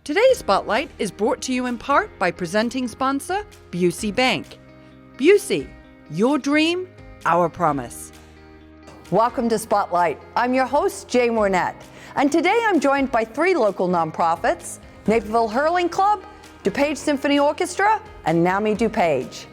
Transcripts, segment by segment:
Today's Spotlight is brought to you in part by presenting sponsor, Busey Bank. Busey, your dream, our promise. Welcome to Spotlight. I'm your host, Jane Wernette. And today I'm joined by three local nonprofits, Naperville Hurling Club, DuPage Symphony Orchestra, and NAMI DuPage.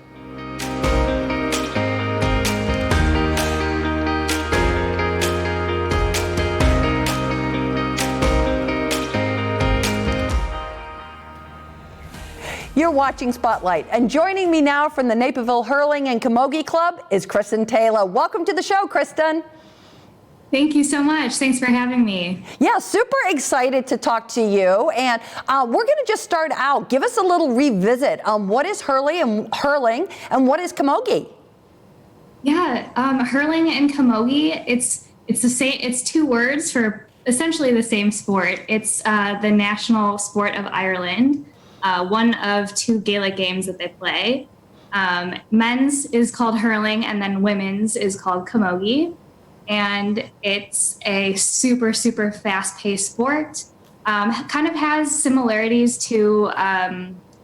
You're watching Spotlight, and joining me now from the Naperville Hurling and Camogie Club is Kristin Taylor. Welcome to the show, Kristin. Thank you so much. Thanks for having me. Yeah, super excited to talk to you. And we're going to just start out. Give us a little revisit on what is hurling and what is Camogie. Yeah, hurling and Camogie. It's the same. It's two words for essentially the same sport. It's the national sport of Ireland. One of two Gaelic games that they play. Men's is called hurling, and then women's is called camogie. And it's a super, super fast-paced sport. Kind of has similarities to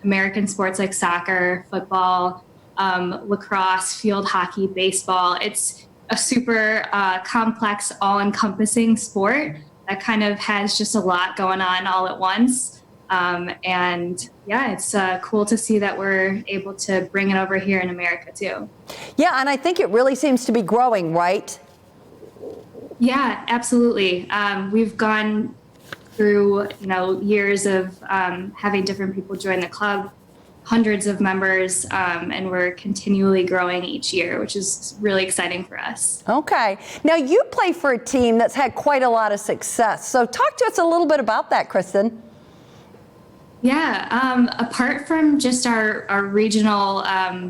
American sports like soccer, football, lacrosse, field hockey, baseball. It's a super complex, all-encompassing sport that kind of has just a lot going on all at once. And yeah, it's cool to see that we're able to bring it over here in America too. Yeah, and I think it really seems to be growing, right? Yeah, absolutely. We've gone through, years of having different people join the club, hundreds of members, and we're continually growing each year, which is really exciting for us. Okay. Now, you play for a team that's had quite a lot of success. So talk to us a little bit about that, Kristin. Yeah, apart from just our regional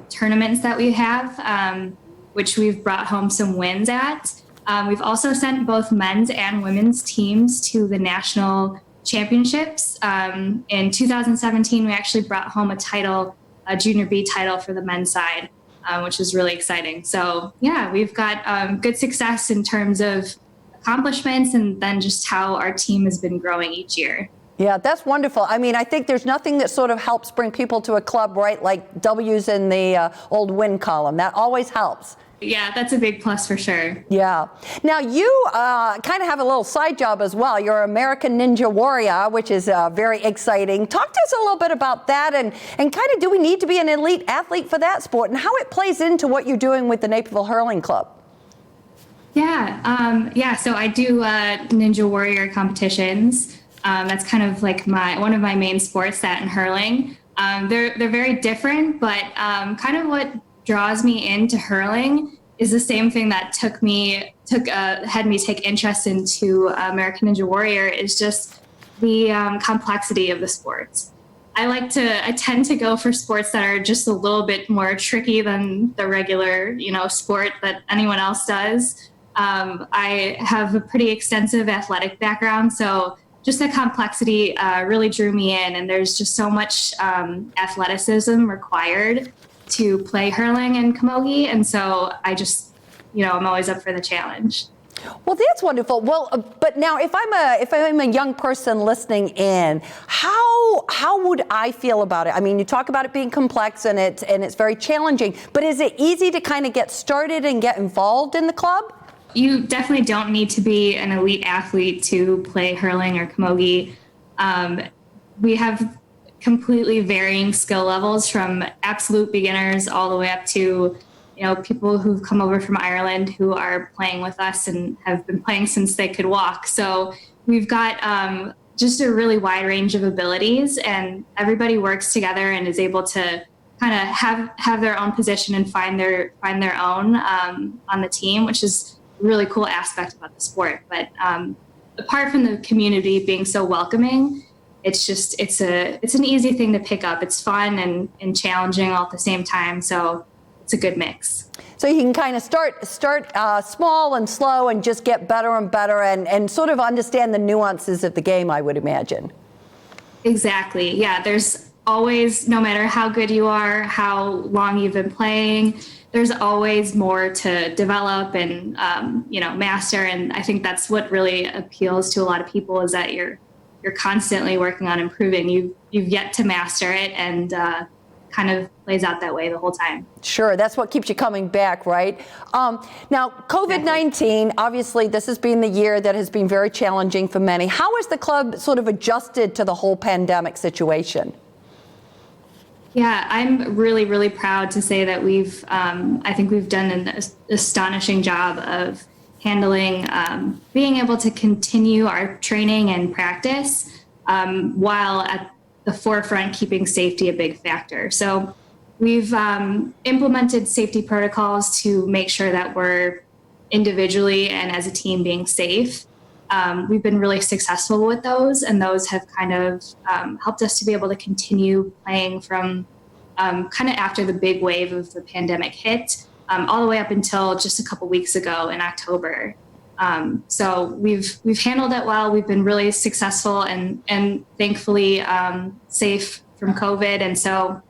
tournaments that we have, which we've brought home some wins at, we've also sent both men's and women's teams to the national championships. In 2017, we actually brought home a Junior B title for the men's side, which is really exciting. So yeah, we've got good success in terms of accomplishments and then just how our team has been growing each year. Yeah, that's wonderful. I mean, I think there's nothing that sort of helps bring people to a club, right? Like W's in the old win column. That always helps. Yeah, that's a big plus for sure. Yeah. Now, you kind of have a little side job as well. You're an American Ninja Warrior, which is very exciting. Talk to us a little bit about that and kind of do we need to be an elite athlete for that sport and how it plays into what you're doing with the Naperville Hurling Club? Yeah, so I do Ninja Warrior competitions. That's kind of like one of my main sports, that and hurling. They're very different, but kind of what draws me into hurling is the same thing that had me take interest into American Ninja Warrior is just the complexity of the sports. I tend to go for sports that are just a little bit more tricky than the regular, sport that anyone else does. I have a pretty extensive athletic background, so just the complexity really drew me in, and there's just so much athleticism required to play hurling and camogie, and so I just, I'm always up for the challenge. Well, that's wonderful. Well, but now if I'm a young person listening in, how would I feel about it? I mean, you talk about it being complex and it's very challenging, but is it easy to kind of get started and get involved in the club? You definitely don't need to be an elite athlete to play hurling or camogie. We have completely varying skill levels from absolute beginners all the way up to, people who've come over from Ireland who are playing with us and have been playing since they could walk. So we've got just a really wide range of abilities, and everybody works together and is able to kind of have their own position and find their own on the team, which is really cool aspect about the sport. But apart from the community being so welcoming, it's an easy thing to pick up. It's fun and challenging all at the same time. So it's a good mix. So you can kind of start small and slow and just get better and better and sort of understand the nuances of the game, I would imagine. Exactly. Yeah. There's always, no matter how good you are, how long you've been playing, there's always more to develop and, master. And I think that's what really appeals to a lot of people is that you're you're constantly working on improving. You've yet to master it, and kind of plays out that way the whole time. Sure, that's what keeps you coming back, right? Now, COVID-19, obviously this has been the year that has been very challenging for many. How has the club sort of adjusted to the whole pandemic situation? Yeah, I'm really, really proud to say that I think we've done an astonishing job of handling, being able to continue our training and practice while at the forefront, keeping safety a big factor. So we've implemented safety protocols to make sure that we're individually and as a team being safe. We've been really successful with those, and those have kind of helped us to be able to continue playing from kind of after the big wave of the pandemic hit, all the way up until just a couple weeks ago in October. So we've handled it well. We've been really successful and thankfully safe from COVID. And so,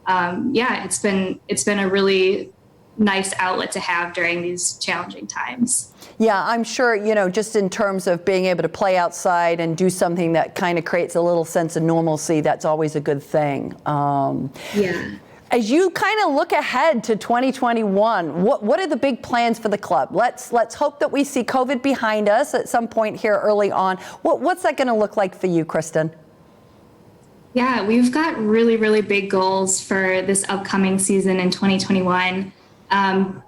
it's been a really nice outlet to have during these challenging times. Yeah, I'm sure, just in terms of being able to play outside and do something that kind of creates a little sense of normalcy, that's always a good thing. Yeah. As you kind of look ahead to 2021, what are the big plans for the club? Let's hope that we see COVID behind us at some point here early on. What's that going to look like for you, Kristin? Yeah, we've got really, really big goals for this upcoming season in 2021.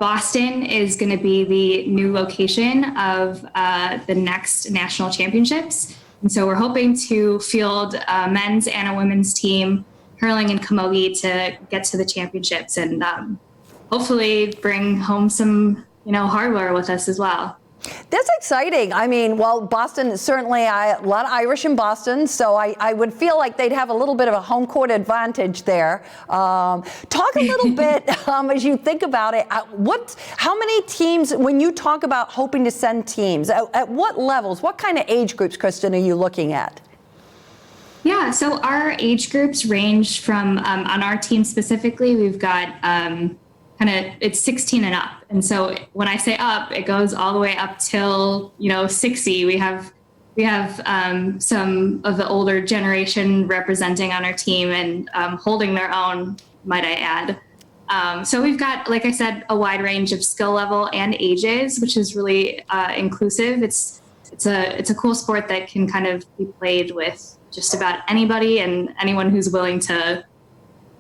Boston is going to be the new location of the next national championships. And so we're hoping to field a men's and a women's team, Hurling and Camogie, to get to the championships and hopefully bring home some, hardware with us as well. That's exciting. I mean, Boston, certainly a lot of Irish in Boston, so I would feel like they'd have a little bit of a home court advantage there. Talk a little bit, as you think about it, how many teams, when you talk about hoping to send teams, at what levels, what kind of age groups, Kristin, are you looking at? Yeah, so our age groups range from, on our team specifically, we've got it's 16 and up. And so when I say up, it goes all the way up till, 60. We have some of the older generation representing on our team and holding their own, might I add. So we've got, like I said, a wide range of skill level and ages, which is really inclusive. It's a cool sport that can kind of be played with just about anybody and anyone who's willing to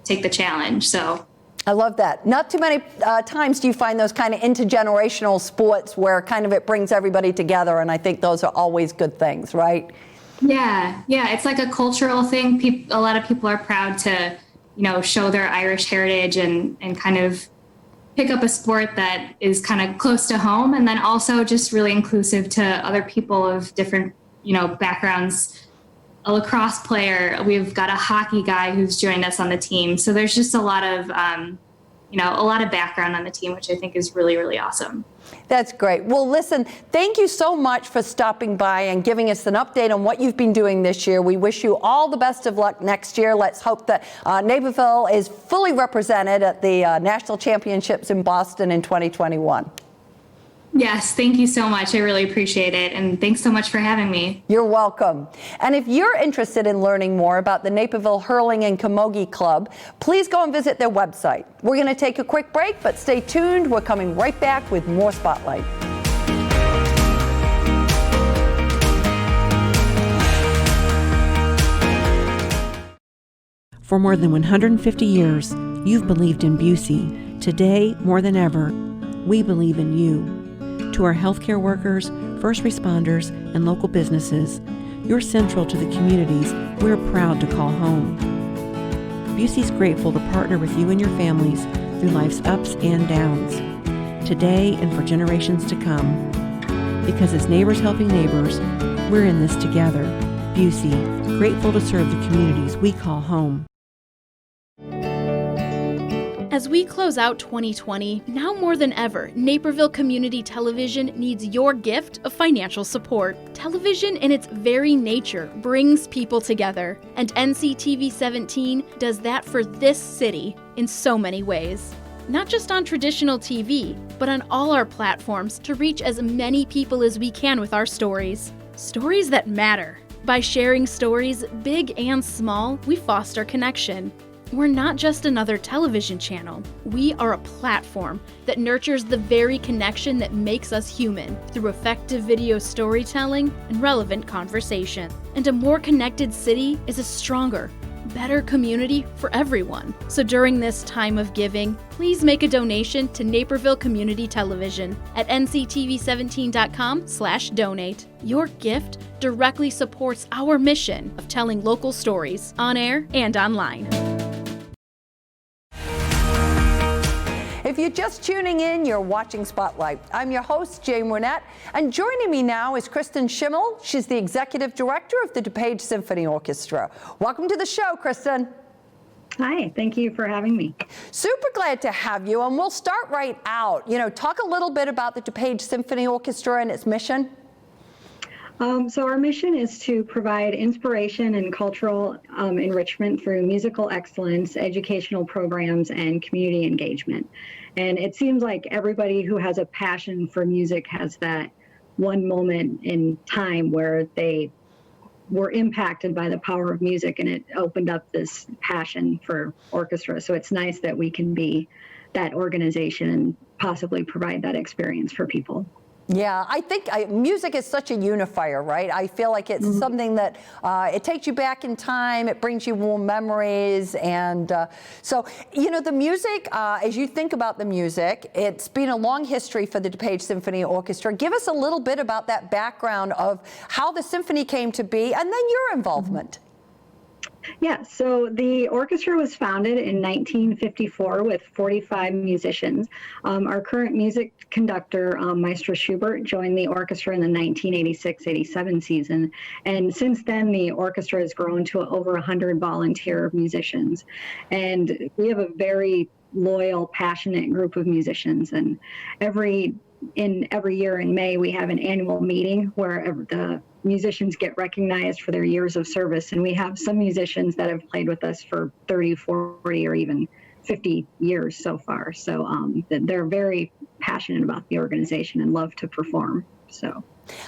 take the challenge. So I love that. Not too many times do you find those kind of intergenerational sports where kind of it brings everybody together, and I think those are always good things, right? Yeah, it's like a cultural thing. A lot of people are proud to, show their Irish heritage and kind of pick up a sport that is kind of close to home, and then also just really inclusive to other people of different, backgrounds. A lacrosse player, we've got a hockey guy who's joined us on the team. So there's just a lot of background on the team, which I think is really, really awesome. That's great. Well, listen, thank you so much for stopping by and giving us an update on what you've been doing this year. We wish you all the best of luck next year. Let's hope that Naperville is fully represented at the National Championships in Boston in 2021. Yes, thank you so much. I really appreciate it. And thanks so much for having me. You're welcome. And if you're interested in learning more about the Naperville Hurling and Camogie Club, please go and visit their website. We're going to take a quick break, but stay tuned. We're coming right back with more Spotlight. For more than 150 years, you've believed in Busey. Today, more than ever, we believe in you. To our healthcare workers, first responders, and local businesses, you're central to the communities we're proud to call home. Busey's grateful to partner with you and your families through life's ups and downs, today and for generations to come. Because as neighbors helping neighbors, we're in this together. Busey, grateful to serve the communities we call home. As we close out 2020, now more than ever, Naperville Community Television needs your gift of financial support. Television in its very nature brings people together, and NCTV 17 does that for this city in so many ways. Not just on traditional TV, but on all our platforms to reach as many people as we can with our stories. Stories that matter. By sharing stories, big and small, we foster connection. We're not just another television channel. We are a platform that nurtures the very connection that makes us human through effective video storytelling and relevant conversation. And a more connected city is a stronger, better community for everyone. So during this time of giving, please make a donation to Naperville Community Television at nctv17.com/donate. Your gift directly supports our mission of telling local stories on air and online. If you're just tuning in, you're watching Spotlight. I'm your host, Jane Wernette, and joining me now is Kristin Chmiel. She's the Executive Director of the DuPage Symphony Orchestra. Welcome to the show, Kristin. Hi, thank you for having me. Super glad to have you, and we'll start right out. Talk a little bit about the DuPage Symphony Orchestra and its mission. So our mission is to provide inspiration and cultural enrichment through musical excellence, educational programs, and community engagement. And it seems like everybody who has a passion for music has that one moment in time where they were impacted by the power of music, and it opened up this passion for orchestra. So it's nice that we can be that organization and possibly provide that experience for people. Yeah, I think music is such a unifier, right? I feel like it's something that it takes you back in time, it brings you warm memories, and so, the music, as you think about the music, it's been a long history for the DuPage Symphony Orchestra. Give us a little bit about that background of how the symphony came to be, and then your involvement. Yeah, so the orchestra was founded in 1954 with 45 musicians. Our current music conductor, Maestro Schubert, joined the orchestra in the 1986-87 season. And since then, the orchestra has grown to over 100 volunteer musicians. And we have a very loyal, passionate group of musicians. And every year in May, we have an annual meeting where the musicians get recognized for their years of service. And we have some musicians that have played with us for 30, 40, or even 50 years so far. So they're very passionate about the organization and love to perform. So.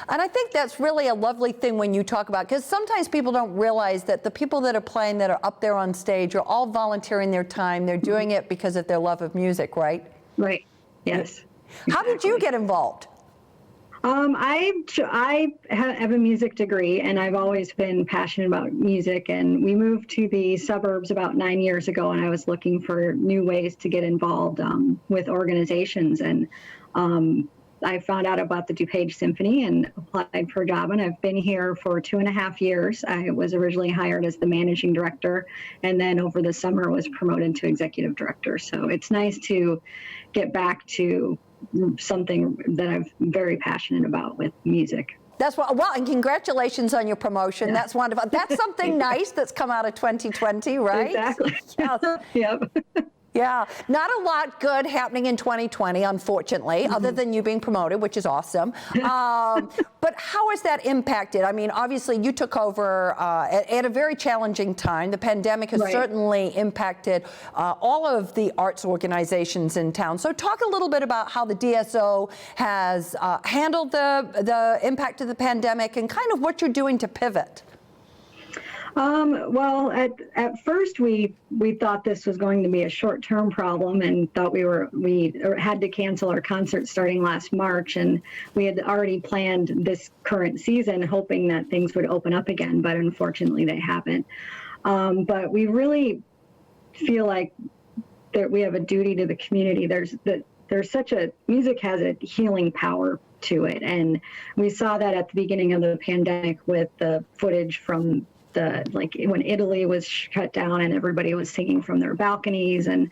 And I think that's really a lovely thing when you talk about, because sometimes people don't realize that the people that are playing, that are up there on stage, are all volunteering their time. They're doing it because of their love of music, right? Right. Yes. How did you get involved? I have a music degree, and I've always been passionate about music. And we moved to the suburbs about 9 years ago, and I was looking for new ways to get involved with organizations. And I found out about the DuPage Symphony and applied for a job, and I've been here for 2.5 years. I was originally hired as the managing director, and then over the summer was promoted to executive director. So it's nice to get back to something that I'm very passionate about with music. That's well, and congratulations on your promotion. Yeah. That's wonderful. That's something nice that's come out of 2020, right? Exactly. Yes. Yep. Yeah, not a lot good happening in 2020, unfortunately, other than you being promoted, which is awesome. But how has that impacted? I mean, obviously you took over at a very challenging time. The pandemic has certainly impacted all of the arts organizations in town. So talk a little bit about how the DSO has handled the impact of the pandemic and kind of what you're doing to pivot. Well, at first we thought this was going to be a short-term problem and thought we had to cancel our concert starting last March, and we had already planned this current season hoping that things would open up again, but unfortunately they haven't. But we really feel like that we have a duty to the community. Music has a healing power to it, and we saw that at the beginning of the pandemic with the footage from when Italy was shut down and everybody was singing from their balconies, and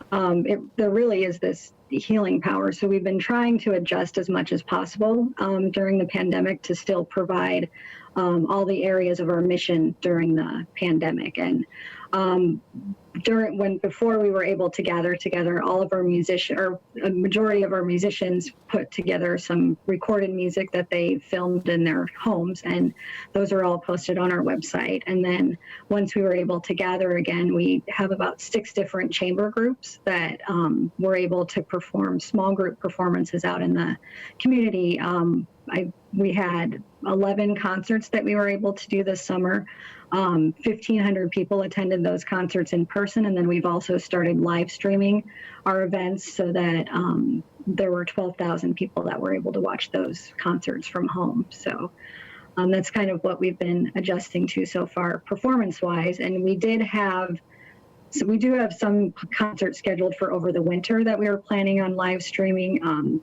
there really is this healing power. So we've been trying to adjust as much as possible during the pandemic to still provide all the areas of our mission during the pandemic. And before we were able to gather together, all of our a majority of our musicians put together some recorded music that they filmed in their homes, and those are all posted on our website. And then once we were able to gather again, we have about 6 different chamber groups that were able to perform small group performances out in the community we had 11 concerts that we were able to do this summer. 1,500 people attended those concerts in person, and then we've also started live streaming our events so that there were 12,000 people that were able to watch those concerts from home. So that's kind of what we've been adjusting to so far performance-wise. And we do have some concerts scheduled for over the winter that we were planning on live streaming.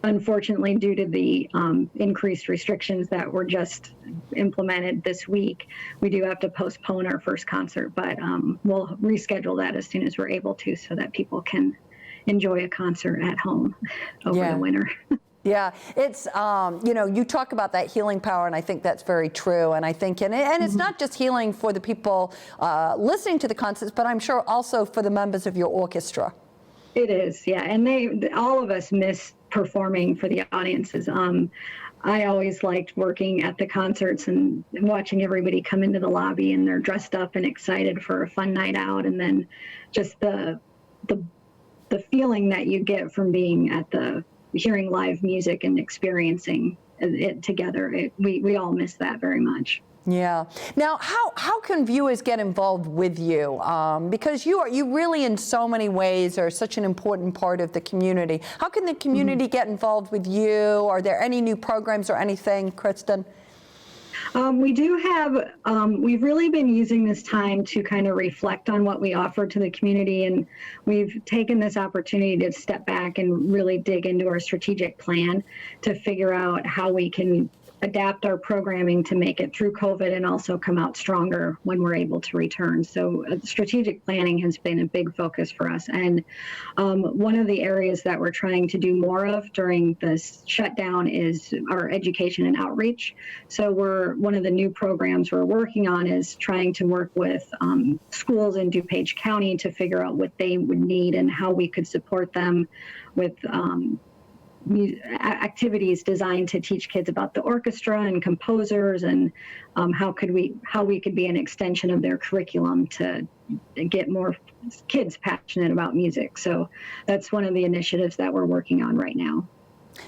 Unfortunately, due to the increased restrictions that were just implemented this week, we do have to postpone our first concert, but we'll reschedule that as soon as we're able to so that people can enjoy a concert at home over the winter. Yeah, it's, you talk about that healing power, and I think that's very true. And I think, and it's not just healing for the people listening to the concerts, but I'm sure also for the members of your orchestra. It is, yeah. And all of us miss performing for the audiences. I always liked working at the concerts and watching everybody come into the lobby and they're dressed up and excited for a fun night out. And then just the feeling that you get from being at hearing live music and experiencing it together. We all miss that very much. Yeah. Now, how can viewers get involved with you? Because you really, in so many ways, are such an important part of the community. How can the community get involved with you? Are there any new programs or anything, Kristin? We do have, we've really been using this time to kind of reflect on what we offer to the community, and we've taken this opportunity to step back and really dig into our strategic plan to figure out how we can adapt our programming to make it through COVID and also come out stronger when we're able to return. So strategic planning has been a big focus for us. And one of the areas that we're trying to do more of during this shutdown is our education and outreach. So one of the new programs we're working on is trying to work with schools in DuPage County to figure out what they would need and how we could support them with activities designed to teach kids about the orchestra and composers, and how we could be an extension of their curriculum to get more kids passionate about music. So that's one of the initiatives that we're working on right now.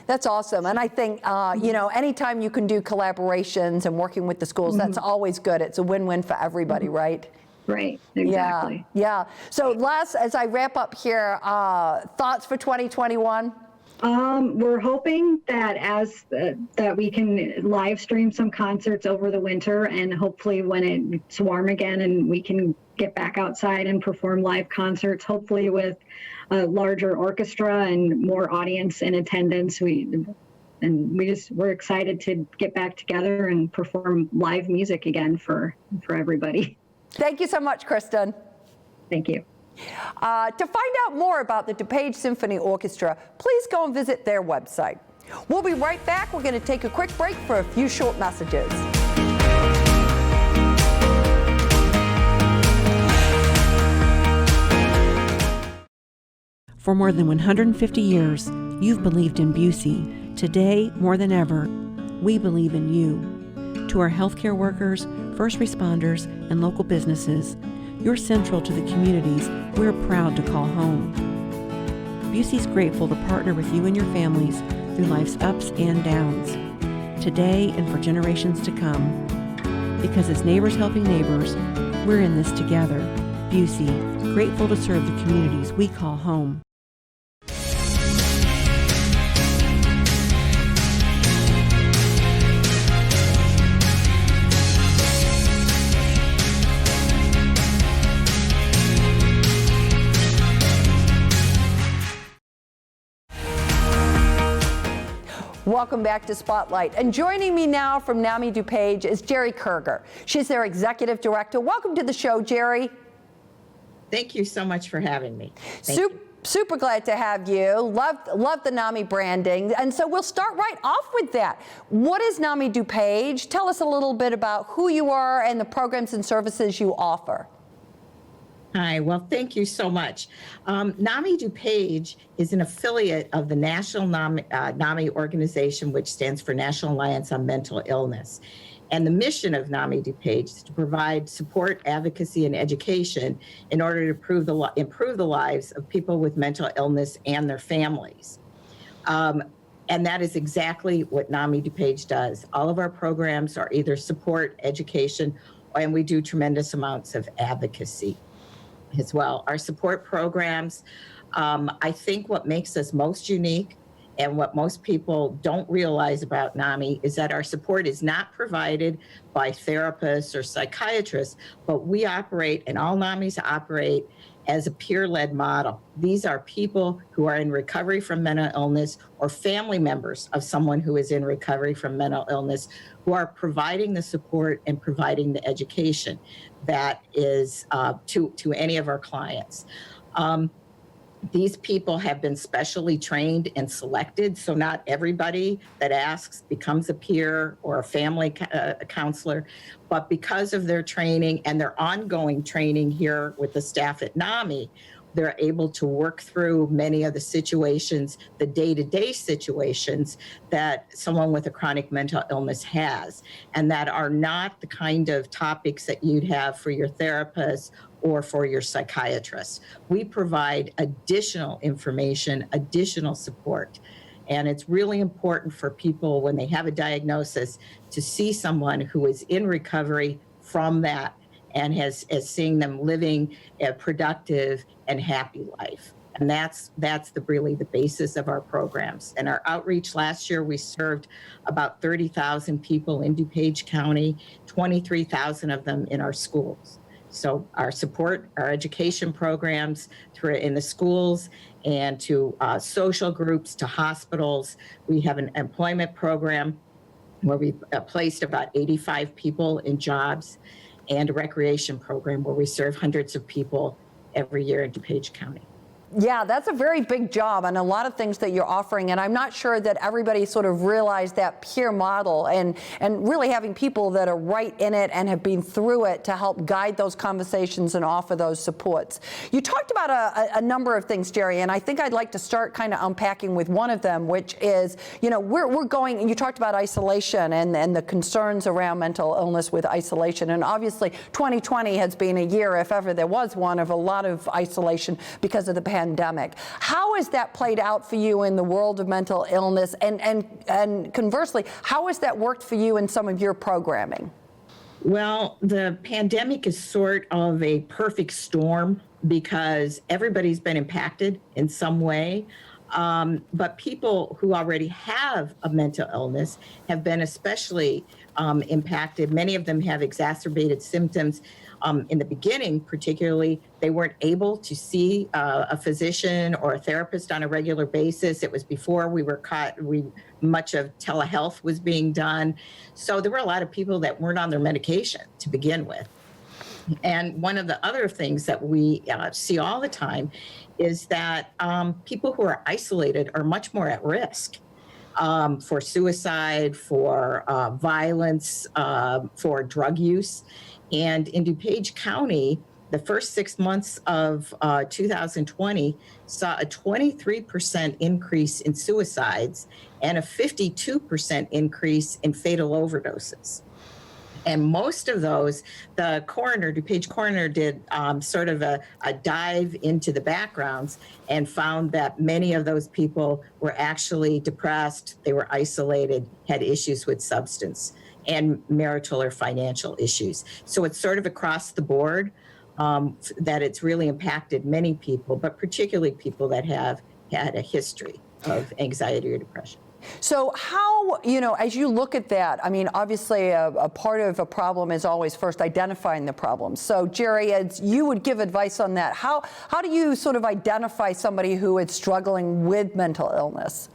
That's awesome. And I think, anytime you can do collaborations and working with the schools, that's always good. It's a win-win for everybody, right? Right, exactly. Yeah. So as I wrap up here, thoughts for 2021? We're hoping that that we can live stream some concerts over the winter, and hopefully when it's warm again and we can get back outside and perform live concerts, hopefully with a larger orchestra and more audience in attendance. We're excited to get back together and perform live music again for everybody. Thank you so much, Kristin. Thank you. To find out more about the DuPage Symphony Orchestra, please go and visit their website. We'll be right back. We're going to take a quick break for a few short messages. For more than 150 years, you've believed in Busey. Today, more than ever, we believe in you. To our healthcare workers, first responders, and local businesses, you're central to the communities we're proud to call home. Busey's grateful to partner with you and your families through life's ups and downs, today and for generations to come. Because as neighbors helping neighbors, we're in this together. Busey, grateful to serve the communities we call home. Welcome back to Spotlight. And joining me now from NAMI DuPage is Geri Kerger. She's their executive director. Welcome to the show, Geri. Thank you so much for having me. Super glad to have you. Love the NAMI branding. And so we'll start right off with that. What is NAMI DuPage? Tell us a little bit about who you are and the programs and services you offer. Hi, well, thank you so much. NAMI DuPage is an affiliate of the National NAMI organization, which stands for National Alliance on Mental Illness. And the mission of NAMI DuPage is to provide support, advocacy, and education in order to improve the lives of people with mental illness and their families. And that is exactly what NAMI DuPage does. All of our programs are either support, education, and we do tremendous amounts of advocacy as well. Our support programs, I think what makes us most unique and what most people don't realize about NAMI is that our support is not provided by therapists or psychiatrists, but we operate, and all NAMIs operate, as a peer-led model. These are people who are in recovery from mental illness or family members of someone who is in recovery from mental illness who are providing the support and providing the education that is to any of our clients. These people have been specially trained and selected, so not everybody that asks becomes a peer or a family counselor, but because of their training and their ongoing training here with the staff at NAMI, they're able to work through many of the situations, the day-to-day situations that someone with a chronic mental illness has, and that are not the kind of topics that you'd have for your therapist or for your psychiatrist. We provide additional information, additional support. And it's really important for people when they have a diagnosis to see someone who is in recovery from that and has seeing them living a productive and happy life. And that's really the basis of our programs. And our outreach last year, we served about 30,000 people in DuPage County, 23,000 of them in our schools. So our support, our education programs in the schools and to social groups, to hospitals. We have an employment program where we placed about 85 people in jobs, and a recreation program where we serve hundreds of people every year in DuPage County. Yeah, that's a very big job and a lot of things that you're offering. And I'm not sure that everybody sort of realized that peer model and really having people that are right in it and have been through it to help guide those conversations and offer those supports. You talked about a number of things, Geri, and I think I'd like to start kind of unpacking with one of them, which is, you know, we're going, and you talked about isolation and the concerns around mental illness with isolation. And obviously 2020 has been a year, if ever there was one, of a lot of isolation because of the pandemic. How has that played out for you in the world of mental illness? And conversely, how has that worked for you in some of your programming? Well, the pandemic is sort of a perfect storm because everybody's been impacted in some way. But people who already have a mental illness have been especially impacted. Many of them have exacerbated symptoms. In the beginning, particularly, they weren't able to see a physician or a therapist on a regular basis. It was before we were caught, much of telehealth was being done. So there were a lot of people that weren't on their medication to begin with. And one of the other things that we see all the time is that people who are isolated are much more at risk for suicide, for violence, for drug use. And in DuPage County, the first 6 months of 2020 saw a 23% increase in suicides and a 52% increase in fatal overdoses. And most of those, the DuPage coroner did sort of a dive into the backgrounds and found that many of those people were actually depressed, they were isolated, had issues with substance and marital or financial issues. So it's sort of across the board that it's really impacted many people, but particularly people that have had a history of anxiety or depression. So how, as you look at that, I mean, obviously a part of a problem is always first identifying the problem. So Geri, as you would give advice on that, how do you sort of identify somebody who is struggling with mental illness?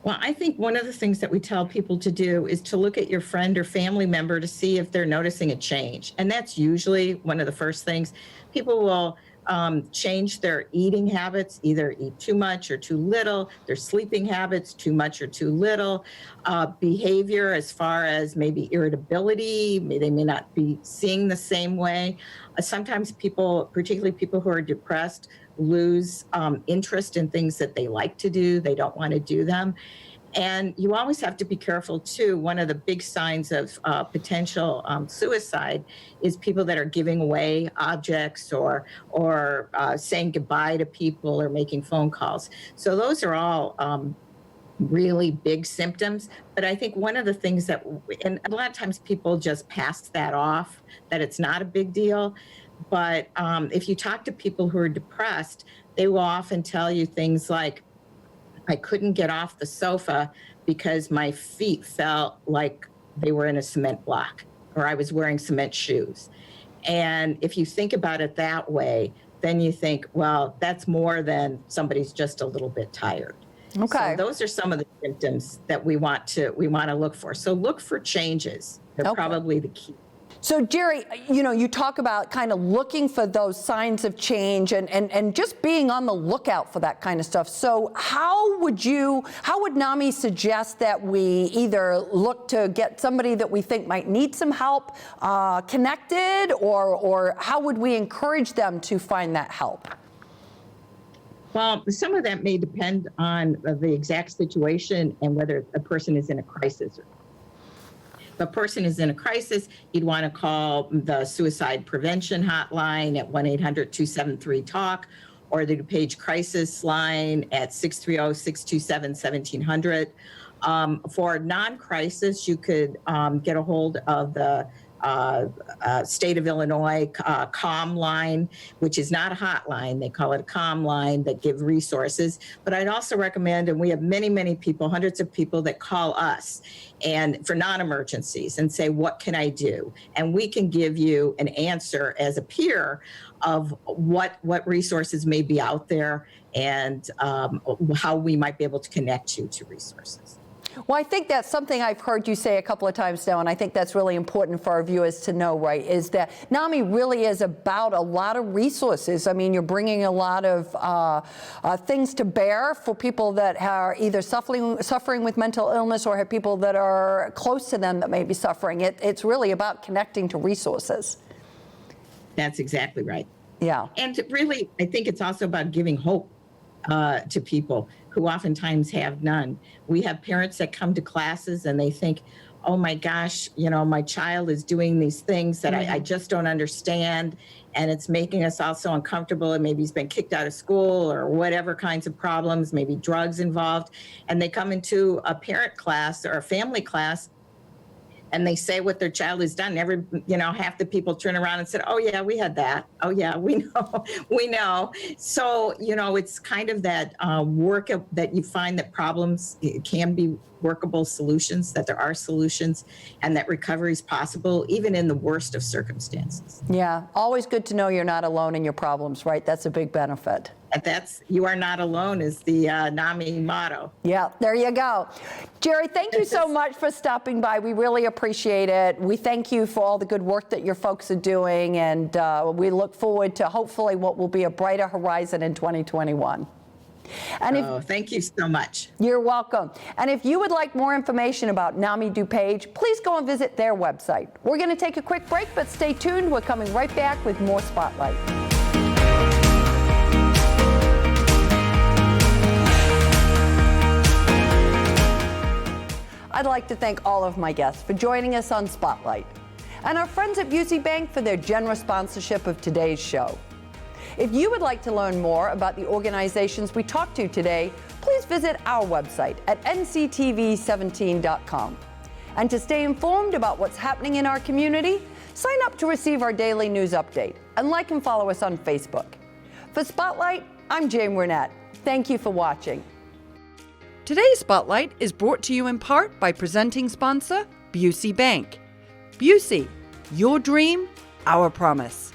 Well, I think one of the things that we tell people to do is to look at your friend or family member to see if they're noticing a change. And that's usually one of the first things. People will change their eating habits, either eat too much or too little, their sleeping habits, too much or too little, behavior as far as maybe irritability, they may not be seeing the same way. Sometimes people, particularly people who are depressed, lose interest in things that they like to do. They don't want to do them. And you always have to be careful, too. One of the big signs of potential suicide is people that are giving away objects or saying goodbye to people or making phone calls. So those are all really big symptoms. But I think one of the things that, and a lot of times people just pass that off, that it's not a big deal. But if you talk to people who are depressed, they will often tell you things like, I couldn't get off the sofa because my feet felt like they were in a cement block, or I was wearing cement shoes. And if you think about it that way, then you think, well, that's more than somebody's just a little bit tired. Okay. So those are some of the symptoms that we want to look for. So look for changes. They're probably the key. So Geri, you talk about kind of looking for those signs of change and just being on the lookout for that kind of stuff. So how would NAMI suggest that we either look to get somebody that we think might need some help connected, or how would we encourage them to find that help? Well, some of that may depend on the exact situation and whether a person is in a crisis. If a person is in a crisis, you'd want to call the suicide prevention hotline at 1-800-273-TALK, or the DuPage crisis line at 630-627-1700. For non-crisis, you could get a hold of the state of Illinois CALM line, which is not a hotline. They call it a CALM line that give resources. But I'd also recommend, and we have many, many people, hundreds of people that call us and for non-emergencies and say, what can I do? And we can give you an answer as a peer of what resources may be out there and how we might be able to connect you to resources. Well, I think that's something I've heard you say a couple of times now, and I think that's really important for our viewers to know, right, is that NAMI really is about a lot of resources. I mean, you're bringing a lot of things to bear for people that are either suffering with mental illness or have people that are close to them that may be suffering. It's really about connecting to resources. That's exactly right. Yeah. And really, I think it's also about giving hope to people who oftentimes have none. We have parents that come to classes and they think, oh my gosh, my child is doing these things that I just don't understand, and it's making us all so uncomfortable, and maybe he's been kicked out of school or whatever kinds of problems, maybe drugs involved, and they come into a parent class or a family class and they say what their child has done. Half the people turn around and said, oh yeah, we had that. Oh yeah, we know. So, it's kind of that work that you find that problems can be workable solutions, that there are solutions, and that recovery is possible, even in the worst of circumstances. Yeah, always good to know you're not alone in your problems, right? That's a big benefit. And you are not alone is the NAMI motto. Yeah, there you go. Geri, thank you so much for stopping by. We really appreciate it. We thank you for all the good work that your folks are doing, and we look forward to hopefully what will be a brighter horizon in 2021. And thank you so much. You're welcome. And if you would like more information about NAMI DuPage, please go and visit their website. We're going to take a quick break, but stay tuned. We're coming right back with more Spotlight. I'd like to thank all of my guests for joining us on Spotlight, and our friends at Busey Bank for their generous sponsorship of today's show. If you would like to learn more about the organizations we talked to today, please visit our website at nctv17.com. And to stay informed about what's happening in our community, sign up to receive our daily news update and like and follow us on Facebook. For Spotlight, I'm Jane Wernette. Thank you for watching. Today's Spotlight is brought to you in part by presenting sponsor, Busey Bank. Busey, your dream, our promise.